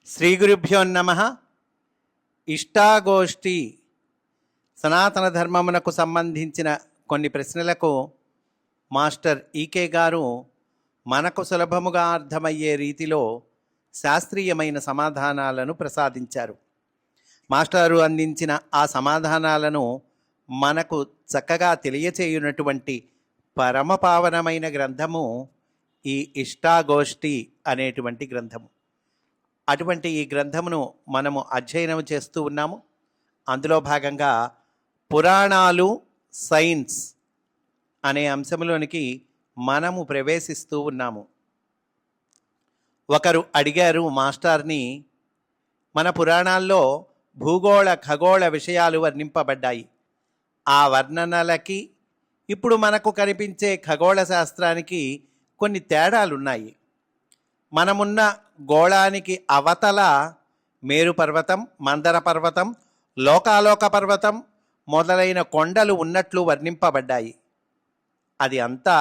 శ్రీ గురుభ్యో నమః. ఇష్టాగోష్ఠి సనాతన ధర్మమునకు సంబంధించిన కొన్ని ప్రశ్నలకు మాస్టర్ ఈకే గారు మనకు సులభముగా అర్థమయ్యే రీతిలో శాస్త్రీయమైన సమాధానాలను ప్రసాదించారు. మాస్టారు అందించిన ఆ సమాధానాలను మనకు చక్కగా తెలియచేయునటువంటి పరమపావనమైన గ్రంథము ఈ ఇష్టాగోష్ఠి అనేటువంటి గ్రంథము. అటువంటి ఈ గ్రంథమును మనము అధ్యయనం చేస్తూ ఉన్నాము. అందులో భాగంగా పురాణాలు సైన్స్ అనే అంశంలోనికి మనము ప్రవేశిస్తూ ఉన్నాము. ఒకరు అడిగారు మాస్టర్ని, మన పురాణాల్లో భూగోళ ఖగోళ విషయాలు వర్ణింపబడ్డాయి. ఆ వర్ణనలకి ఇప్పుడు మనకు కనిపించే ఖగోళ శాస్త్రానికి కొన్ని తేడాలున్నాయి. మనమున్న గోళానికి అవతల మేరు పర్వతం, మందర పర్వతం, లోకాలోక పర్వతం మొదలైన కొండలు ఉన్నట్లు వర్ణింపబడ్డాయి. అది అంతా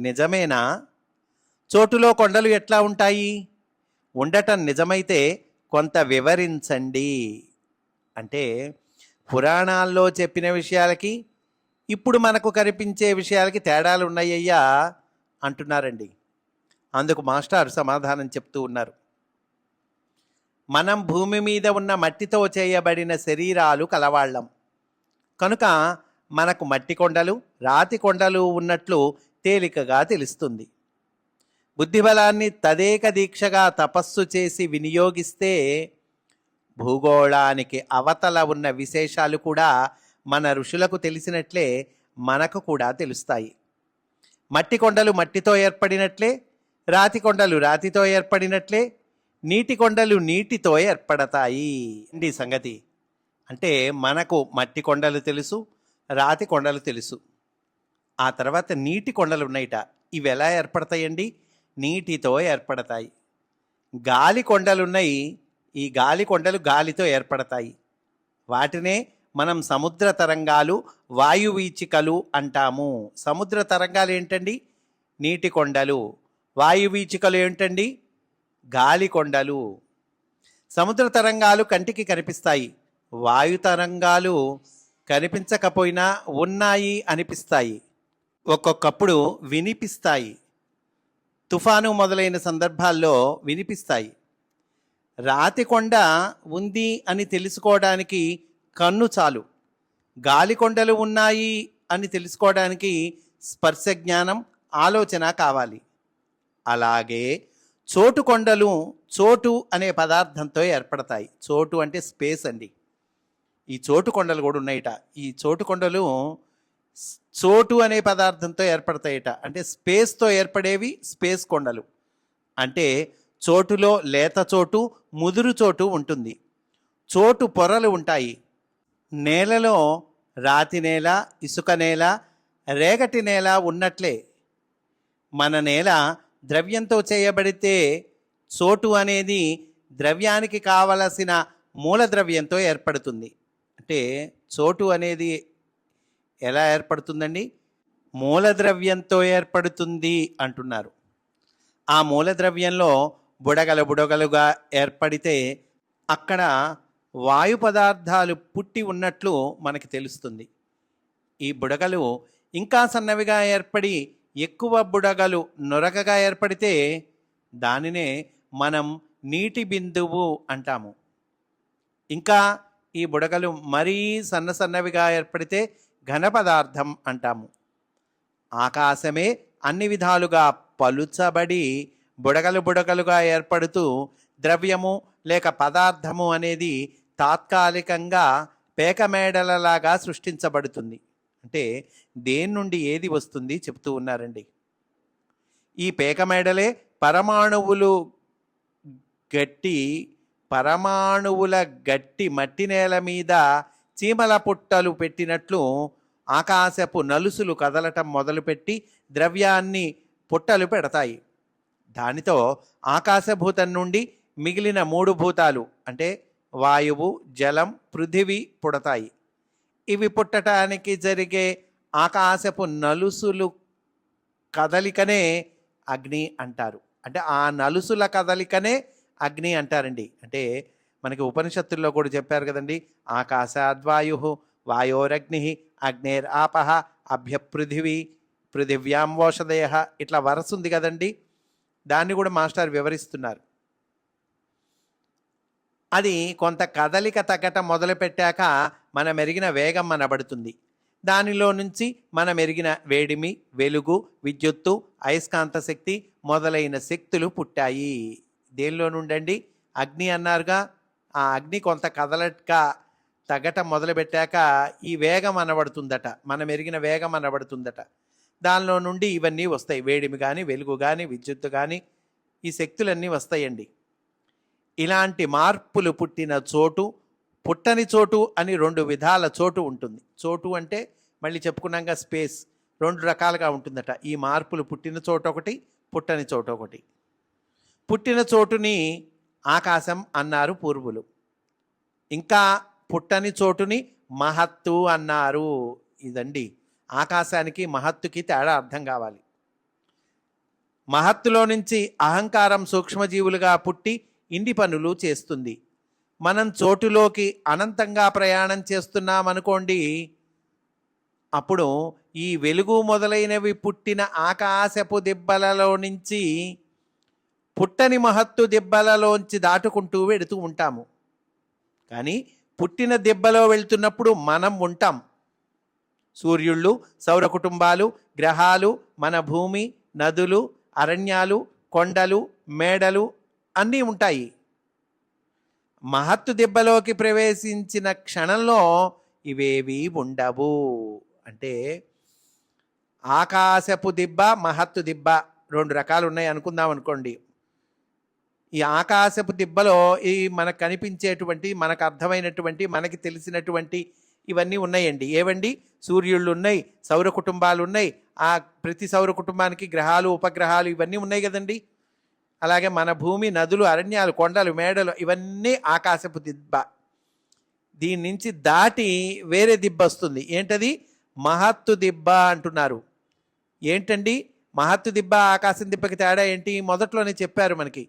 నిజమేనా? చోటులో కొండలు ఎట్లా ఉంటాయి? ఉండటం నిజమైతే కొంత వివరించండి అంటే, పురాణాల్లో చెప్పిన విషయాలకి ఇప్పుడు మనకు కనిపించే విషయాలకి తేడాలు ఉన్నాయ్యా అంటున్నారండి. అందుకు మాస్టర్ సమాధానం చెప్తూ ఉన్నారు. మనం భూమి మీద ఉన్న మట్టితో చేయబడిన శరీరాలు కలవాళ్ళం కనుక మనకు మట్టి కొండలు, రాతి కొండలు ఉన్నట్లు తేలికగా తెలుస్తుంది. బుద్ధిబలాన్ని తదేక దీక్షగా తపస్సు చేసి వినియోగిస్తే భూగోళానికి అవతల ఉన్న విశేషాలు కూడా మన ఋషులకు తెలిసినట్లే మనకు కూడా తెలుస్తాయి. మట్టి కొండలు మట్టితో ఏర్పడినట్లే, రాతి కొండలు రాతితో ఏర్పడినట్లే, నీటి కొండలు నీటితో ఏర్పడతాయి. ఈ సంగతి అంటే మనకు మట్టి కొండలు తెలుసు, రాతి కొండలు తెలుసు. ఆ తర్వాత నీటి కొండలు ఉన్నాయిట. ఇవి ఎలా ఏర్పడతాయండి? నీటితో ఏర్పడతాయి. గాలి కొండలున్నాయి. ఈ గాలి కొండలు గాలితో ఏర్పడతాయి. వాటినే మనం సముద్ర తరంగాలు, వాయువీచికలు అంటాము. సముద్ర తరంగాలు ఏంటండి? నీటి కొండలు. వాయువీచికలు ఏంటండి? గాలి కొండలు. సముద్ర తరంగాలు కంటికి కనిపిస్తాయి. వాయు తరంగాలు కనిపించకపోయినా ఉన్నాయి అనిపిస్తాయి. ఒక్కొక్కప్పుడు వినిపిస్తాయి. తుఫాను మొదలైన సందర్భాల్లో వినిపిస్తాయి. రాతి కొండ ఉంది అని తెలుసుకోవడానికి కన్ను చాలు. గాలి కొండలు ఉన్నాయి అని తెలుసుకోవడానికి స్పర్శ జ్ఞానం, ఆలోచన కావాలి. అలాగే చోటు కొండలు చోటు అనే పదార్థంతో ఏర్పడతాయి. చోటు అంటే స్పేస్ అండి. ఈ చోటు కొండలు కూడా ఉన్నాయిట. ఈ చోటు కొండలు చోటు అనే పదార్థంతో ఏర్పడతాయిట. అంటే స్పేస్తో ఏర్పడేవి స్పేస్ కొండలు. అంటే చోటులో లేత చోటు, ముదురు చోటు ఉంటుంది. చోటు పొరలు ఉంటాయి. నేలలో రాతి నేల, ఇసుక నేల, రేగటి నేల ఉన్నట్లే మన నేల ద్రవ్యంతో చేయబడితే చోటు అనేది ద్రవ్యానికి కావలసిన మూలద్రవ్యంతో ఏర్పడుతుంది. అంటే చోటు అనేది ఎలా ఏర్పడుతుందండి? మూలద్రవ్యంతో ఏర్పడుతుంది అంటున్నారు. ఆ మూలద్రవ్యంలో బుడగలుగా ఏర్పడితే అక్కడ వాయు పదార్థాలు పుట్టి ఉన్నట్లు మనకి తెలుస్తుంది. ఈ బుడగలు ఇంకా సన్నవిగా ఏర్పడి ఎక్కువ బుడగలు నొరగగా ఏర్పడితే దానినే మనం నీటి బిందువు అంటాము. ఇంకా ఈ బుడగలు మరీ సన్నవిగా ఏర్పడితే ఘన పదార్థం అంటాము. ఆకాశమే అన్ని విధాలుగా పలుచబడి బుడగలుగా ఏర్పడుతూ ద్రవ్యము లేక పదార్థము అనేది తాత్కాలికంగా పేకమేడలలాగా సృష్టించబడుతుంది. అంటే దేని నుండి ఏది వస్తుంది చెప్తూ ఉన్నారండి. ఈ పేకమేడలే పరమాణువుల గట్టి మట్టి నేల మీద చీమల పుట్టలు పెట్టినట్లు ఆకాశపు నలుసులు కదలటం మొదలుపెట్టి ద్రవ్యాన్ని పుట్టలు పెడతాయి. దానితో ఆకాశభూతం నుండి మిగిలిన 3 భూతాలు అంటే వాయువు, జలం, పృథివీ పుడతాయి. ఇవి పుట్టడానికి జరిగే ఆకాశపు నలుసులు కదలికనే అగ్ని అంటారు. అంటే ఆ నలుసుల కదలికనే అగ్ని అంటారండి. అంటే మనకి ఉపనిషత్తుల్లో కూడా చెప్పారు కదండి, ఆకాశాద్వాయు వాయోరగ్ని అగ్నేర్ ఆపహ అభ్యపృథివీ పృథివ్యాం ఓషధయ, ఇట్లా వరస ఉంది కదండి. దాన్ని కూడా మాస్టర్ వివరిస్తున్నారు. అది కొంత కదలిక తగ్గట మొదలుపెట్టాక మన మెరిగిన వేగం అనబడుతుంది. దానిలో నుంచి మన మెరిగిన వేడిమి, వెలుగు, విద్యుత్తు, అయస్కాంత శక్తి మొదలైన శక్తులు పుట్టాయి. దేనిలో నుండండి? అగ్ని అన్నారుగా. ఆ అగ్ని కొంత కదలక తగ్గట మొదలుపెట్టాక ఈ వేగం అనబడుతుందట, మన మెరిగిన వేగం అనబడుతుందట. దానిలో నుండి ఇవన్నీ వస్తాయి, వేడిమి కానీ, వెలుగు కానీ, విద్యుత్తు కానీ, ఈ శక్తులన్నీ వస్తాయండి. ఇలాంటి మార్పులు పుట్టిన చోటు, పుట్టని చోటు అని రెండు విధాల చోటు ఉంటుంది. చోటు అంటే మళ్ళీ చెప్పుకున్నాక స్పేస్, రెండు రకాలుగా ఉంటుందట. ఈ మార్పులు పుట్టిన చోటు ఒకటి, పుట్టని చోటు ఒకటి. పుట్టిన చోటుని ఆకాశం అన్నారు పూర్వులు. ఇంకా పుట్టని చోటుని మహత్తు అన్నారు. ఇదండి ఆకాశానికి మహత్తుకి తేడా అర్థం కావాలి. మహత్తులో నుంచి అహంకారం సూక్ష్మజీవులుగా పుట్టి ఇండి పనులు చేస్తుంది. మనం చోటులోకి అనంతంగా ప్రయాణం చేస్తున్నామనుకోండి, అప్పుడు ఈ వెలుగు మొదలైనవి పుట్టిన ఆకాశపు దిబ్బలలో నుంచి పుట్టని మహత్తు దిబ్బలలోంచి దాటుకుంటూ వెడుతూ ఉంటాము. కానీ పుట్టిన దిబ్బలో వెళ్తున్నప్పుడు మనం ఉంటాం. సూర్యుళ్ళు, సౌర కుటుంబాలు, గ్రహాలు, మన భూమి, నదులు, అరణ్యాలు, కొండలు, మేడలు అన్నీ ఉంటాయి. మహత్తు దిబ్బలోకి ప్రవేశించిన క్షణంలో ఇవేవి ఉండవు. అంటే ఆకాశపు దిబ్బ, మహత్తు దిబ్బ రెండు రకాలు ఉన్నాయి అనుకుందాం అనుకోండి. ఈ ఆకాశపు దిబ్బలో ఈ మనకు కనిపించేటువంటి, మనకు అర్థమైనటువంటి, మనకి తెలిసినటువంటి ఇవన్నీ ఉన్నాయండి. ఏవండి? సూర్యుళ్ళు ఉన్నాయి, సౌర కుటుంబాలు ఉన్నాయి, ఆ ప్రతి సౌర కుటుంబానికి గ్రహాలు, ఉపగ్రహాలు ఇవన్నీ ఉన్నాయి కదండి. అలాగే మన భూమి, నదులు, అరణ్యాలు, కొండలు, మేడలు ఇవన్నీ ఆకాశపు దిబ్బ. దీని నుంచి దాటి వేరే దిబ్బ వస్తుంది. ఏంటది? మహత్తు దిబ్బ అంటున్నారు. ఏంటండి మహత్తు దిబ్బ ఆకాశం దిబ్బకి తేడా ఏంటి? మొదట్లోనే చెప్పారు మనకి.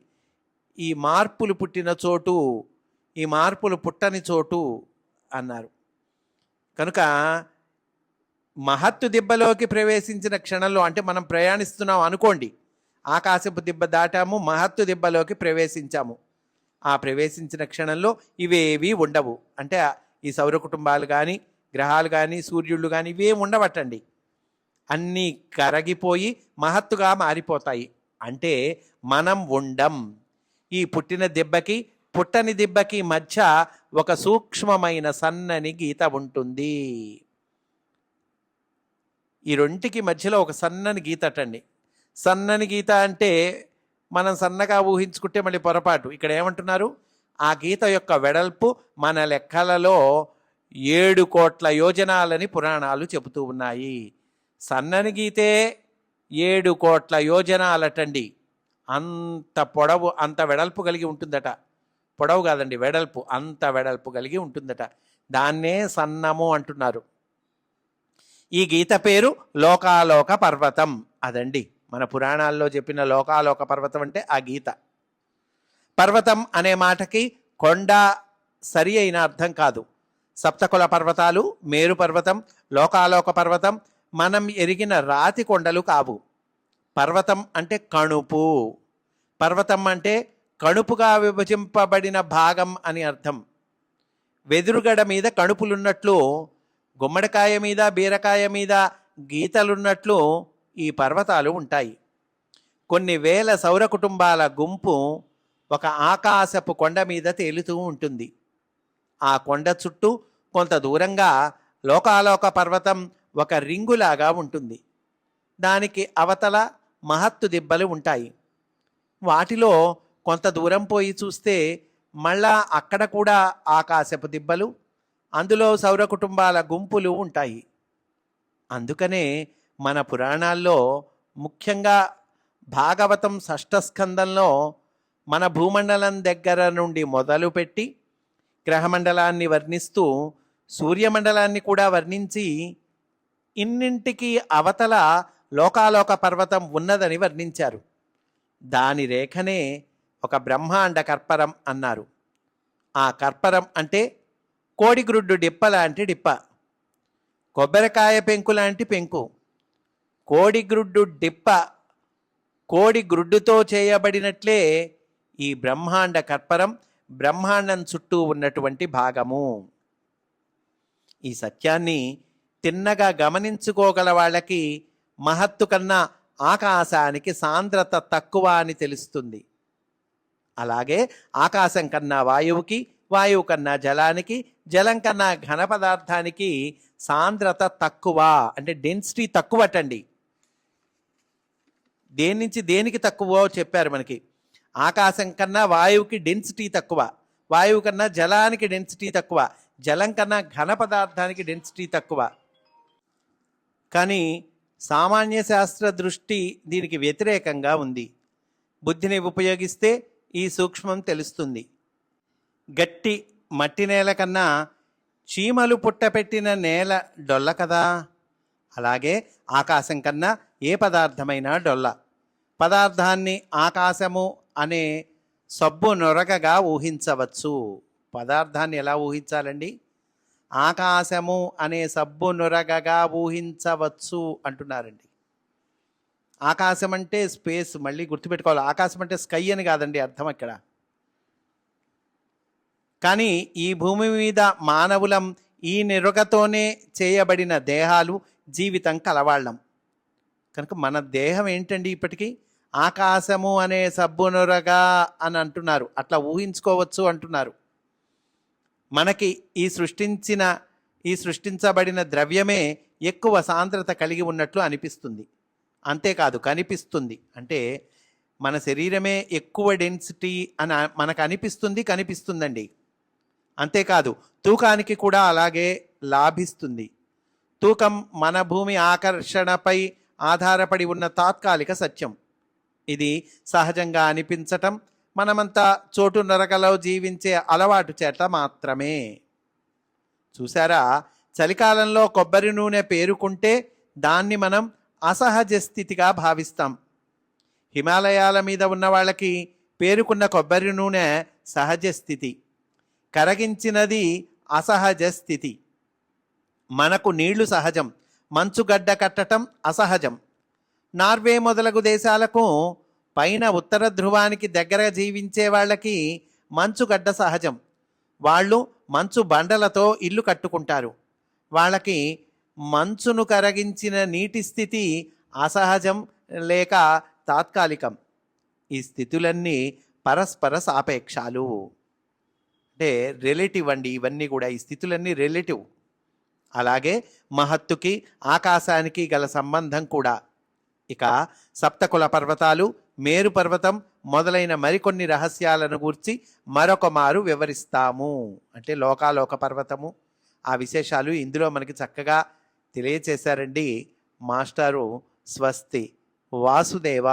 ఈ మార్పులు పుట్టిన చోటు, ఈ మార్పులు పుట్టని చోటు అన్నారు. కనుక మహత్తు దిబ్బలోకి ప్రవేశించిన క్షణంలో, అంటే మనం ప్రయాణిస్తున్నాం అనుకోండి, ఆకాశపు దిబ్బ దాటాము, మహత్తు దిబ్బలోకి ప్రవేశించాము. ఆ ప్రవేశించిన క్షణంలో ఇవేవి ఉండవు. అంటే ఈ సౌర కుటుంబాలు కానీ, గ్రహాలు కానీ, సూర్యుళ్ళు కానీ ఇవేమి ఉండవటండి. అన్నీ కరగిపోయి మహత్తుగా మారిపోతాయి. అంటే మనం ఉండం. ఈ పుట్టిన దిబ్బకి, పుట్టని దిబ్బకి మధ్య ఒక సూక్ష్మమైన సన్నని గీత ఉంటుంది. ఈ రెంటికి మధ్యలో ఒక సన్నని గీత అటండి. సన్నని గీత అంటే మనం సన్నగా ఊహించుకుంటే మళ్ళీ పొరపాటు. ఇక్కడ ఏమంటున్నారు? ఆ గీత యొక్క వెడల్పు మన లెక్కలలో 7 కోట్ల యోజనాలని పురాణాలు చెబుతూ ఉన్నాయి. సన్నని గీతే 7 కోట్ల యోజనాలటండి. అంత పొడవు, అంత వెడల్పు కలిగి ఉంటుందట. పొడవు కాదండి, వెడల్పు, అంత వెడల్పు కలిగి ఉంటుందట. దాన్నే సన్నము అంటున్నారు. ఈ గీత పేరు లోకాలోక పర్వతం. అదండి మన పురాణాల్లో చెప్పిన లోకాలోక పర్వతం అంటే ఆ గీత. పర్వతం అనే మాటకి కొండ సరి అయిన అర్థం కాదు. సప్తకుల పర్వతాలు, మేరు పర్వతం, లోకాలోక పర్వతం మనం ఎరిగిన రాతి కొండలు కావు. పర్వతం అంటే కణుపు. పర్వతం అంటే కణుపుగా విభజింపబడిన భాగం అని అర్థం. వెదురుగడ మీద కణుపులున్నట్లు, గుమ్మడికాయ మీద, బీరకాయ మీద గీతలున్నట్లు ఈ పర్వతాలు ఉంటాయి. కొన్ని వేల సౌర కుటుంబాల గుంపు ఒక ఆకాశపు కొండ మీద తేలుతూ ఉంటుంది. ఆ కొండ చుట్టూ కొంత దూరంగా లోకాలోక పర్వతం ఒక రింగులాగా ఉంటుంది. దానికి అవతల మహత్తు దిబ్బలు ఉంటాయి. వాటిలో కొంత దూరం పోయి చూస్తే మళ్ళా అక్కడ కూడా ఆకాశపు దిబ్బలు, అందులో సౌర కుటుంబాల గుంపులు ఉంటాయి. అందుకనే మన పురాణాల్లో, ముఖ్యంగా భాగవతం 6వ స్కందంలో మన భూమండలం దగ్గర నుండి మొదలుపెట్టి గ్రహమండలాన్ని వర్ణిస్తూ సూర్యమండలాన్ని కూడా వర్ణించి ఇన్నింటికి అవతల లోకాలోక పర్వతం ఉన్నదని వర్ణించారు. దాని రేఖనే ఒక బ్రహ్మాండ కర్పరం అన్నారు. ఆ కర్పరం అంటే కోడిగ్రుడ్డు డిప్ప లాంటి డిప్ప, కొబ్బరికాయ పెంకు లాంటి పెంకు. కోడిగ్రుడ్డు డిప్ప కోడిగ్రుడ్డుతో చేయబడినట్లే ఈ బ్రహ్మాండ కర్పరం బ్రహ్మాండం చుట్టూ ఉన్నటువంటి భాగము. ఈ సత్యాన్ని తిన్నగా గమనించుకోగల వాళ్ళకి మహత్తు కన్నా ఆకాశానికి సాంద్రత తక్కువ అని తెలుస్తుంది. అలాగే ఆకాశం కన్నా వాయువుకి, వాయువు కన్నా జలానికి, జలం కన్నా ఘన పదార్థానికి సాంద్రత తక్కువ, అంటే డెన్సిటీ తక్కువటండి. దేని నుంచి దేనికి తక్కువ చెప్పారు మనకి. ఆకాశం కన్నా వాయువుకి డెన్సిటీ తక్కువ, వాయువు కన్నా జలానికి డెన్సిటీ తక్కువ, జలం కన్నా ఘన పదార్థానికి డెన్సిటీ తక్కువ. కానీ సామాన్య శాస్త్ర దృష్టి దీనికి వ్యతిరేకంగా ఉంది. బుద్ధిని ఉపయోగిస్తే ఈ సూక్ష్మం తెలుస్తుంది. గట్టి మట్టి నేల కన్నా చీమలు పుట్టపెట్టిన నేల డొల్ల కదా. అలాగే ఆకాశం కన్నా ఏ పదార్థమైనా డొల్ల. పదార్థాన్ని ఆకాశము అనే సబ్బు నొరగగా ఊహించవచ్చు. పదార్థాన్ని ఎలా ఊహించాలండి? ఆకాశము అనే సబ్బు నొరగగా ఊహించవచ్చు అంటున్నారండి. ఆకాశం అంటే స్పేస్, మళ్ళీ గుర్తుపెట్టుకోవాలి. ఆకాశం అంటే స్కై అని కాదండి అర్థం అక్కడ. కానీ ఈ భూమి మీద మానవులం ఈ నిరుగతోనే చేయబడిన దేహాలు, జీవితం కలవాళ్ళం కనుక మన దేహం ఏంటండి ఇప్పటికీ ఆకాశము అనే సబ్బు నొరగా అని అంటున్నారు. అట్లా ఊహించుకోవచ్చు అంటున్నారు. మనకి ఈ సృష్టించబడిన ద్రవ్యమే ఎక్కువ సాంద్రత కలిగి ఉన్నట్లు అనిపిస్తుంది. అంతేకాదు కనిపిస్తుంది. అంటే మన శరీరమే ఎక్కువ డెన్సిటీ అని మనకు కనిపిస్తుందండి. అంతేకాదు తూకానికి కూడా అలాగే లాభిస్తుంది. తూకం మన భూమి ఆకర్షణపై ఆధారపడి ఉన్న తాత్కాలిక సత్యం. ఇది సహజంగా అనిపించటం మనమంతా చోటు నరకలో జీవించే అలవాటు చేత మాత్రమే. చూసారా, చలికాలంలో కొబ్బరి నూనె పేరుకుంటే దాన్ని మనం అసహజ స్థితిగా భావిస్తాం. హిమాలయాల మీద ఉన్న వాళ్ళకి పేరుకున్న కొబ్బరి నూనె సహజ స్థితి, కరగించినది అసహజ స్థితి. మనకు నీళ్లు సహజం, మంచుగడ్డ కట్టడం అసహజం. నార్వే మొదలగు దేశాలకు పైన ఉత్తర ధ్రువానికి దగ్గర జీవించే వాళ్ళకి మంచుగడ్డ సహజం. వాళ్ళు మంచు బండలతో ఇల్లు కట్టుకుంటారు. వాళ్ళకి మంచును కరగించిన నీటి స్థితి అసహజం లేక తాత్కాలికం. ఈ స్థితులన్నీ పరస్పర సాపేక్షాలు, అంటే రిలేటివ్ అండి. ఇవన్నీ కూడా ఈ స్థితులన్నీ రిలేటివ్. అలాగే మహత్తుకి ఆకాశానికి గల సంబంధం కూడా. ఇక సప్తకుల పర్వతాలు, మేరు పర్వతం మొదలైన మరికొన్ని రహస్యాలను గూర్చి మరొక మారు వివరిస్తాము. అంటే లోకాలోక పర్వతము, ఆ విశేషాలు ఇందులో మనకి చక్కగా తెలియచేశారండి మాస్టారు. స్వస్తి వాసుదేవ.